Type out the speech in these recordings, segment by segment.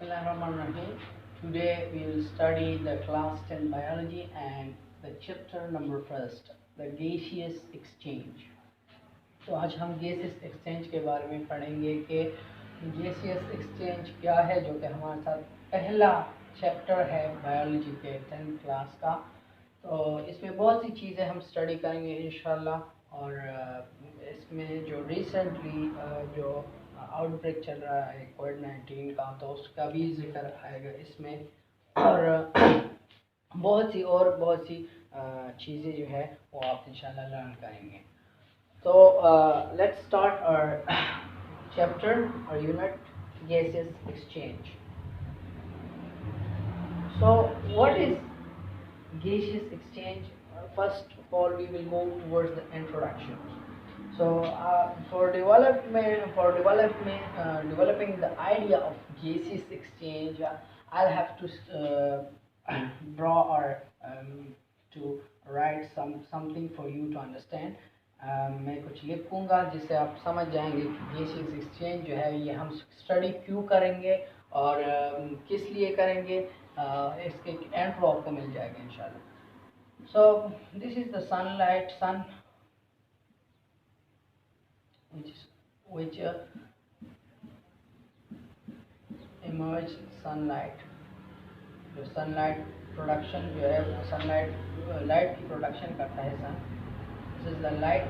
Bismillahirrahmanirrahim. Today we will study the class 10 biology and the chapter number first, the gaseous exchange. तो आज हम gases exchange के बारे में पढ़ेंगे कि गैसियस एक्सचेंज क्या है, जो कि हमारे साथ पहला चैप्टर है बायोलॉजी के 10th क्लास का। तो इसमें बहुत सी चीज़ें हम स्टडी करेंगे इंशाल्लाह। और इसमें जो रिसेंटली जो आउटब्रेक चल रहा है कोविड-19 का, तो उसका भी जिक्र आएगा इसमें। और बहुत सी चीज़ें जो है वो आप इंशाल्लाह लर्न करेंगे। So let's start our chapter or unit, gaseous exchange. So what is gaseous exchange? First of all, we will move towards the introduction. So for developing the idea of gaseous exchange, I'll have to draw or to write something for you to understand. मैं कुछ लिखूंगा जिससे आप समझ जाएंगे कि gaseous exchange जो है ये हम स्टडी क्यों करेंगे और किस लिए करेंगे। इसके एंड फ्लो आपको मिल जाएगा इंशाल्लाह। So this is the sunlight, sun which emerge sunlight। जो सनलाइट प्रोडक्शन जो है, सनलाइट लाइट की प्रोडक्शन करता है सन। This is the light.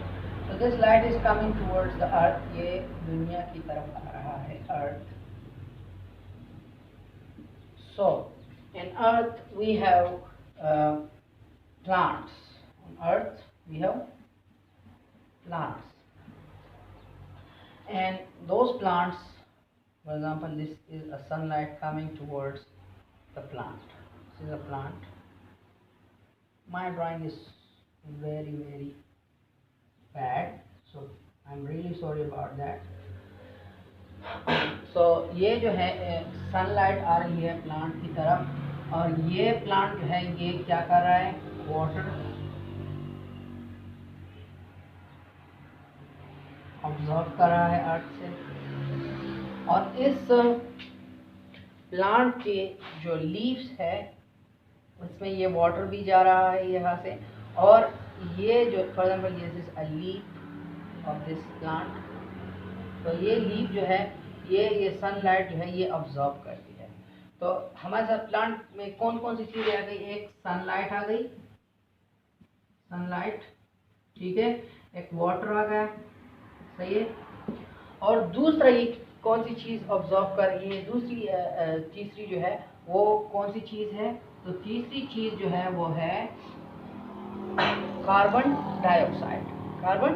So this light is coming towards the earth. ये दुनिया की तरफ आ रहा है, earth. So in earth we have plants. On earth we have plants, and those plants, for example, this is a sunlight coming towards the plant. This is a plant. My drawing is very bad, so I'm really sorry about that. So ये जो है sunlight आ रही है plant की तरफ, और ये plant जो है ये क्या कर रहा है, वाटर ऑब्जर्व कर रहा है अर्थ से, और इस प्लांट के जो लीव्स है उसमें ये वाटर भी जा रहा है यहाँ से। और ये जो for example this is a leaf of this plant, तो ये लीफ जो है ये सनलाइट जो है ये ऑब्जॉर्ब करती है। तो हमारे साथ प्लांट में कौन कौन सी चीज़ें आ गई, एक सनलाइट आ गई, सनलाइट, ठीक है, एक वाटर आ गया, सही है, और दूसरा ये कौन सी चीज़ ऑब्जॉर्ब कर रही है, तीसरी जो है वो कौन सी चीज़ है, तो तीसरी चीज़ जो है वो है carbon dioxide. Carbon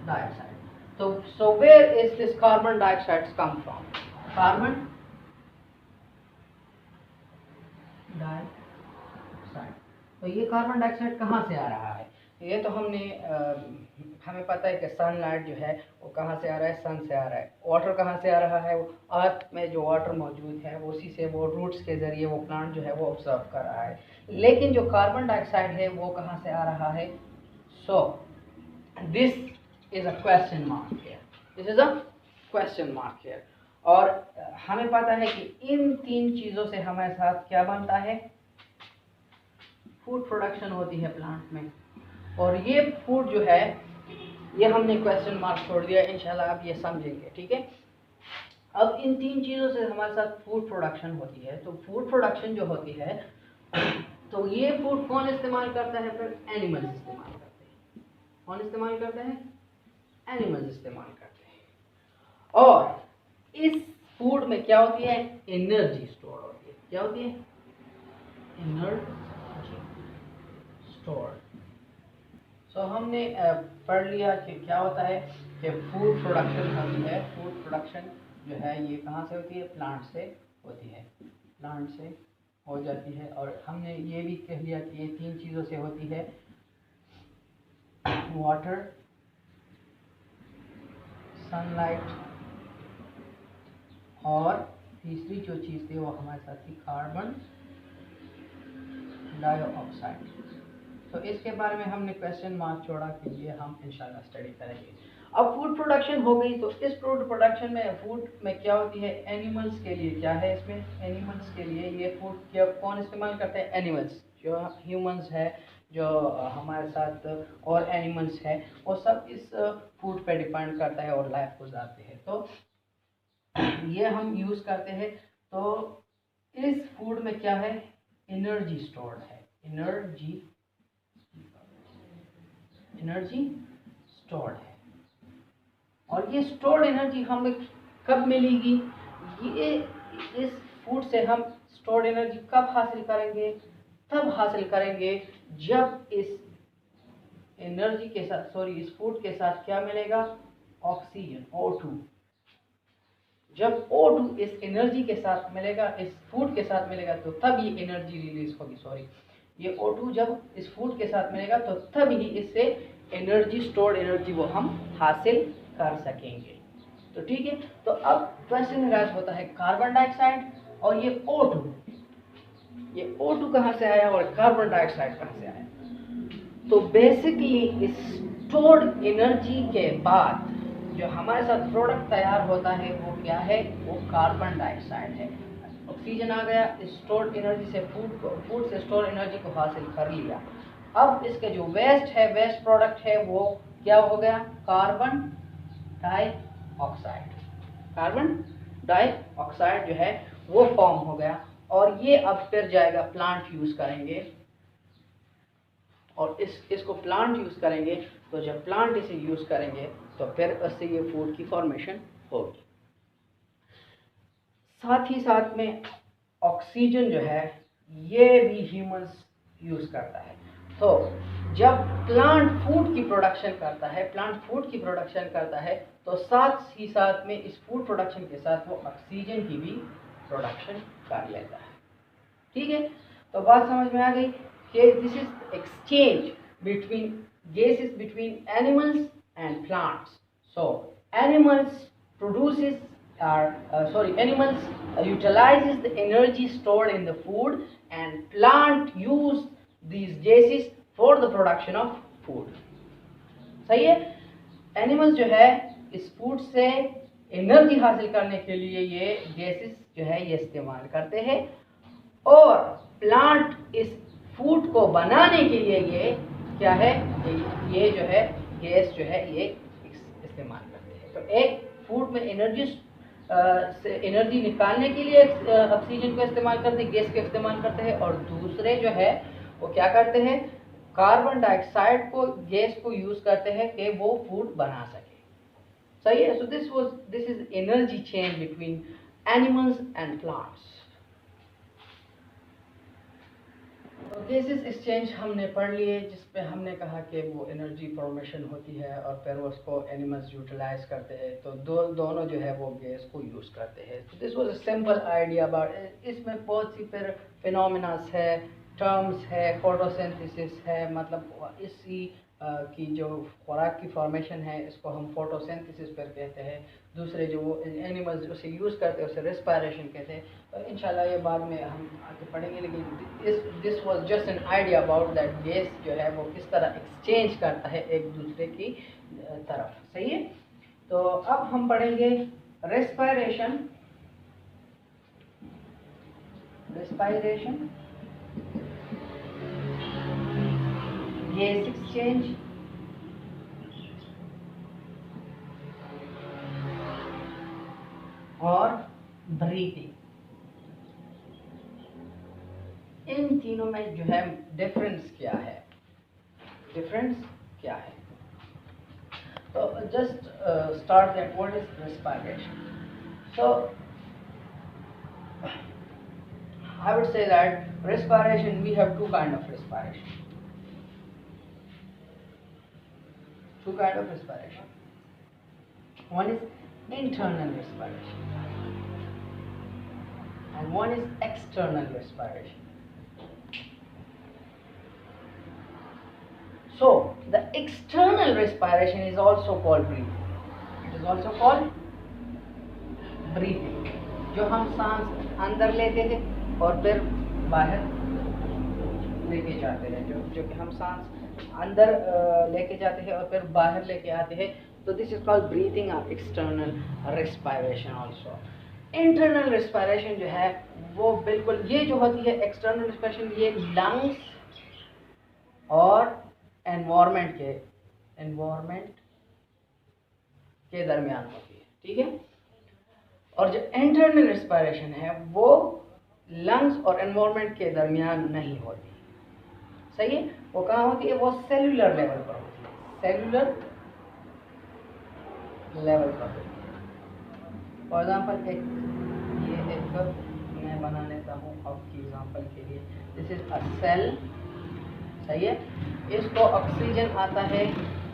dioxide. So where is this carbon dioxide come from? Carbon dioxide। तो ये कार्बन डाइऑक्साइड कहाँ से आ रहा है? ये तो हमें पता है कि सनलाइट जो है वो कहाँ से आ रहा है, सन से आ रहा है। वाटर कहाँ से आ रहा है, वो अर्थ में जो वाटर मौजूद है वो उसी से, वो रूट्स के ज़रिए वो प्लांट जो है वो ऑब्जर्व कर रहा है। लेकिन जो कार्बन डाइऑक्साइड है वो कहाँ से आ रहा है? So this is a question mark here, this is a question mark here. और हमें पता है कि इन तीन चीज़ों से हमारे साथ क्या बनता है, फूड प्रोडक्शन होती है प्लांट में। और ये फूड जो है ये हमने क्वेश्चन मार्क छोड़ दिया, इंशाल्लाह आप ये समझेंगे, ठीक है। अब इन तीन चीज़ों से हमारे साथ फूड प्रोडक्शन होती है। तो फूड प्रोडक्शन जो होती है, तो ये फूड कौन इस्तेमाल करता है, फिर एनिमल्स इस्तेमाल करते हैं। कौन इस्तेमाल करते हैं? एनिमल्स इस्तेमाल करते हैं। और इस फूड में क्या होती है, एनर्जी स्टोर होती है। क्या होती है? Energy store. सो हमने पढ़ लिया कि क्या होता है कि फूड प्रोडक्शन होती है। फूड प्रोडक्शन जो है ये कहाँ से होती है, प्लांट से होती है, प्लांट से हो जाती है। और हमने ये भी कह लिया कि ये तीन चीज़ों से होती है, वाटर, सनलाइट, और तीसरी जो चीज़ थी वो हमारे साथ थी कार्बन डाइऑक्साइड। तो इसके बारे में हमने क्वेश्चन मार्क छोड़ा कि ये हम इंशाल्लाह स्टडी करेंगे। अब फूड प्रोडक्शन हो गई, तो इस फूड प्रोडक्शन में फूड में क्या होती है, एनिमल्स के लिए क्या है, इसमें एनिमल्स के लिए ये फूड क्या कौन इस्तेमाल करते हैं, एनिमल्स, जो ह्यूमंस है, जो हमारे साथ और एनिमल्स है, वो सब इस फूड पे डिपेंड करता है और लाइफ गुजारते हैं। तो ये हम यूज़ करते हैं। तो इस फूड में क्या है, एनर्जी स्टोर्ड है, एनर्जी स्टोर्ड है। और ये स्टोर्ड एनर्जी हमें कब मिलेगी, ये इस फूड से हम स्टोर्ड एनर्जी कब हासिल करेंगे, तब हासिल करेंगे जब इस एनर्जी के साथ इस फूड के साथ क्या मिलेगा, ऑक्सीजन, O2। जब O2 इस एनर्जी के साथ मिलेगा, इस फूड के साथ मिलेगा, तो तब ये एनर्जी रिलीज होगी। ये O2 जब इस फूड के साथ मिलेगा तो तब ही इससे एनर्जी, स्टोर्ड एनर्जी वो हम हासिल कर सकेंगे। तो ठीक है, तो अब क्वेश्चन राइज होता है कार्बन डाइऑक्साइड और ये O2 कहाँ से आया और कार्बन डाइऑक्साइड कहाँ से आया। तो बेसिकली इस स्टोर्ड एनर्जी के बाद जो हमारे साथ प्रोडक्ट तैयार होता है वो क्या है, वो कार्बन डाइऑक्साइड है। ऑक्सीजन आ गया, स्टोर्ड एनर्जी से फूड से स्टोर एनर्जी को हासिल कर लिया। अब इसके जो वेस्ट है, वेस्ट प्रोडक्ट है, वो क्या हो गया, कार्बन डाइऑक्साइड। कार्बन डाइऑक्साइड जो है वो फॉर्म हो गया, और ये अब फिर जाएगा, प्लांट यूज करेंगे, और इसको प्लांट यूज करेंगे। तो जब प्लांट इसे यूज करेंगे तो फिर उससे ये फूड की फॉर्मेशन होगी। साथ ही साथ में ऑक्सीजन जो है ये भी ह्यूमंस यूज करता है। तो जब प्लांट फूड की प्रोडक्शन करता है, तो साथ ही साथ में इस फूड प्रोडक्शन के साथ वो ऑक्सीजन की भी प्रोडक्शन कर लेता है। ठीक है, तो बात समझ में आ गई कि this is exchange between gases between animals and plants. So animals utilizes the energy stored in the food, and plant use these gases for the production of food. सही है, एनिमल्स जो है इस फूड से एनर्जी हासिल करने के लिए ये गैसेस जो है ये इस्तेमाल करते हैं, और प्लांट इस फूड को बनाने के लिए ये क्या है, ये जो है गैस जो है ये इस्तेमाल करते हैं। तो एक फूड में एनर्जी निकालने के लिए ऑक्सीजन का इस्तेमाल करते हैं, गैस का इस्तेमाल करते हैं, और दूसरे जो है वो क्या करते हैं, कार्बन डाइऑक्साइड को, गैस को यूज करते हैं कि वो फूड बना सके। सही है, सो this is energy change between animals and plants. तो गैसेस एक्सचेंज हमने पढ़ लिए, जिसपे हमने कहा कि वो एनर्जी फॉर्मेशन होती है और फिर उसको एनिमल्स यूटिलाइज करते हैं, तो दोनों जो है वो गैस को यूज़ करते हैं। तो this was a simple idea about, इसमें बहुत सी फिर फिनोमिनास है, टर्म्स है, फोटोसिंथेसिस है, मतलब इसी की जो खुराक की फॉर्मेशन है इसको हम फोटोसिंथेसिस पर कहते हैं। दूसरे जो वो एनिमल्स उसे यूज़ करते हैं उसे रेस्पिरेशन कहते हैं। तो इंशाल्लाह ये बाद में हम आगे पढ़ेंगे, लेकिन this was just an idea about that gas जो है वो किस तरह एक्सचेंज करता है एक दूसरे की तरफ। सही है, तो अब हम पढ़ेंगे रेस्पिरेशन गैस एक्सचेंज और ब्रीथिंग। इन तीनों में जो है डिफरेंस क्या है, तो just start that what is respiration. So I would say that respiration, we have two kind of respiration. One is internal respiration and one is external respiration. So the external respiration is also called breathing. जो हम सांस अंदर लेते थे और फिर बाहर लेके जाते हैं, जो कि हम सांस अंदर लेके जाते हैं और फिर बाहर लेके आते हैं, तो दिस इज कॉल्ड ब्रीथिंग और external respiration also. Internal respiration जो है वो बिल्कुल ये जो होती है एक्सटर्नल रेस्पिरेशन, ये लंग्स और एनवायरनमेंट के दरमियान होती है, ठीक है। और जो इंटरनल रेस्पिरेशन है वो लंग्स और एनवायरनमेंट के दरमियान नहीं होती, सही है। वो कहाँ होती है, वो सेलुलर लेवल पर होती है, सेलुलर लेवल पर होती है। फॉर एग्जाम्पल एक मैं बना लेता हूँ आपकी एग्जाम्पल के लिए। दिस इज अ सेल, सही है। इसको ऑक्सीजन आता है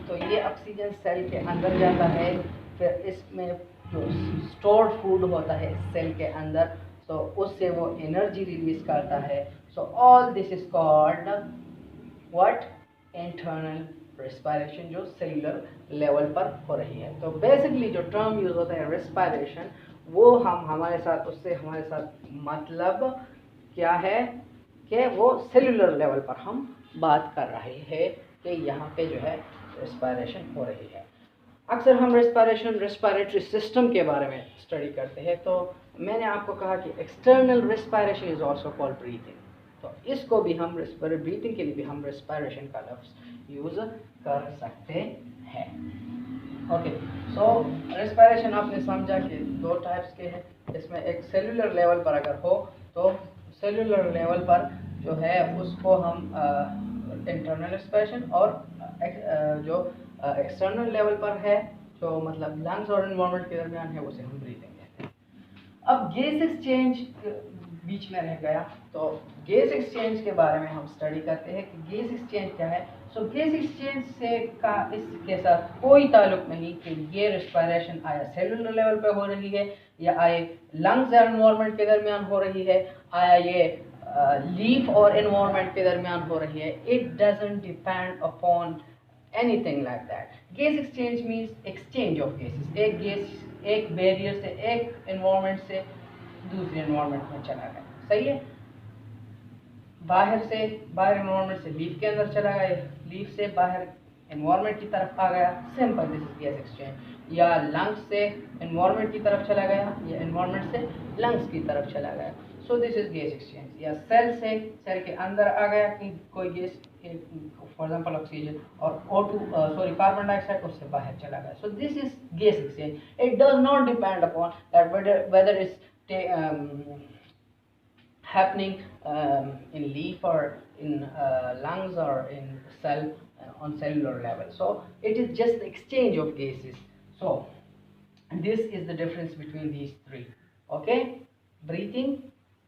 तो ये ऑक्सीजन सेल के अंदर जाता है, फिर इसमें जो स्टोर्ड फूड होता है सेल के अंदर, तो उससे वो एनर्जी रिलीज करता है। So all this is called what, internal respiration, जो सेलुलर लेवल पर हो रही है। तो बेसिकली जो टर्म यूज होता है रेस्पिरेशन, वो हमारे साथ मतलब क्या है कि वो सेलुलर लेवल पर हम बात कर रहे हैं कि यहाँ पे जो है रेस्पिरेशन हो रही है। अक्सर हम रेस्पिरेटरी सिस्टम के बारे में स्टडी करते हैं, तो मैंने आपको कहा कि external respiration is also called breathing. तो इसको भी हम ब्रीथिंग के लिए भी हम रेस्पिरेशन का लफ्ज़ यूज़ कर सकते हैं। ओके, सो रेस्पिरेशन आपने समझा कि दो टाइप्स के हैं। इसमें एक सेलुलर लेवल पर अगर हो तो सेलुलर लेवल पर जो है उसको हम इंटरनल रेस्पिरेशन, और जो एक्सटर्नल लेवल पर है जो मतलब लंग्स और एनवायरनमेंट के दरमियान है उसे हम ब्रीथिंग कहते हैं। अब गैस एक्सचेंज बीच में रह गया, तो गैस एक्सचेंज के बारे में हम स्टडी करते हैं कि गैस एक्सचेंज क्या है। सो गैस एक्सचेंज से का इसके साथ कोई ताल्लुक नहीं कि ये रेस्पिरेशन आया सेलुलर लेवल पे हो रही है या आए लंग्स और एनवायरनमेंट के दरमियान हो रही है, आया ये लीफ और एनवायरनमेंट के दरमियान हो रही है। It doesn't depend upon anything like that. Gas exchange means exchange of gases. एक गैस एक बैरियर से, एक एनवायरनमेंट से दूसरे एनवायरनमेंट में चला गया, सही है। बाहर एनवायरनमेंट से लीफ के अंदर चला गया, लीफ से बाहर एनवायरनमेंट की तरफ आ गया, simple, this is gas exchange. या लंग्स से एनवायरनमेंट की तरफ चला गया या एनवायरनमेंट से लंग्स की तरफ चला गया, सो दिस इज गैस एक्सचेंज। या सेल के अंदर आ गया कि कोई गैस, फॉर एग्जांपल ऑक्सीजन, और कार्बन डाइऑक्साइड उससे बाहर चला गया, सो this is gas exchange. It does not depend upon that whether is happening in leaf or in lungs or in cell on cellular level. So it is just the exchange of gases. So this is the difference between these three. Okay, breathing,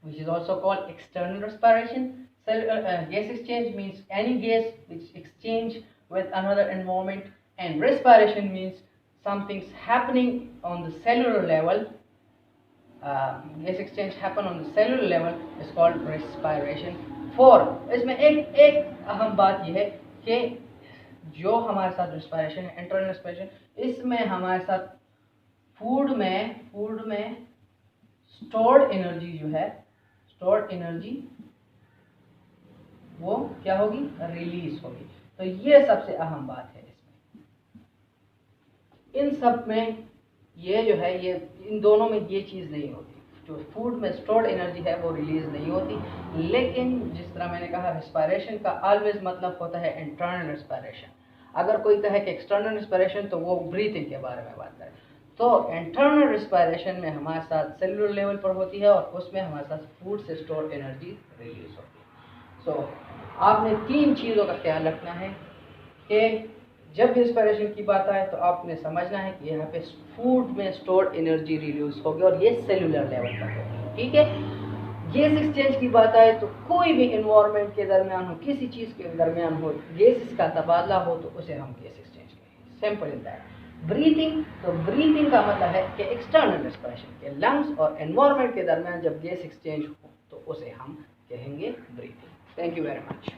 which is also called external respiration. Gas exchange means any gas which exchange with another environment, and respiration means something's happening on the cellular level. Gas exchange happen on the cellular level is called respiration. इसमें एक अहम बात यह है कि जो हमारे साथ रेस्पिरेशन है, इंटरनल रेस्पिरेशन, इसमें हमारे साथ फूड में स्टोर्ड एनर्जी जो है, स्टोर्ड एनर्जी वो क्या होगी, रिलीज होगी। तो ये सबसे अहम बात है इसमें। इन सब में ये जो है, ये इन दोनों में ये चीज़ नहीं होती। जो फूड में स्टोर्ड एनर्जी है वो रिलीज नहीं होती, लेकिन जिस तरह मैंने कहा रेस्पिरेशन का ऑलवेज मतलब होता है इंटरनल रेस्पिरेशन। अगर कोई कहे कि एक्सटर्नल रेस्पिरेशन तो वो ब्रीथिंग के बारे में बात करे। तो इंटरनल रेस्पिरेशन में हमारे साथ सेलुलर लेवल पर होती है और उसमें हमारे साथ फूड से स्टोर्ड एनर्जी रिलीज होती है। सो आपने 3 चीज़ों का ख्याल रखना है कि जब रेस्पिरेशन की बात आए तो आपने समझना है कि यहाँ पे फूड में स्टोर्ड एनर्जी रिलीज होगी और ये सेलुलर लेवल पर होगी, ठीक है। गैस एक्सचेंज की बात आए तो कोई भी एनवायरनमेंट के दरमियान हो, किसी चीज़ के दरमियान हो, गैसेस का तबादला हो तो उसे हम गैस एक्सचेंज कहेंगे, सिंपल इन दैट। ब्रीथिंग, तो ब्रीथिंग का मतलब है कि एक्सटर्नल रेस्पिरेशन के लंग्स और एनवायरनमेंट के दरमियान जब गैस एक्सचेंज हो तो उसे हम कहेंगे breathing. Thank you very much.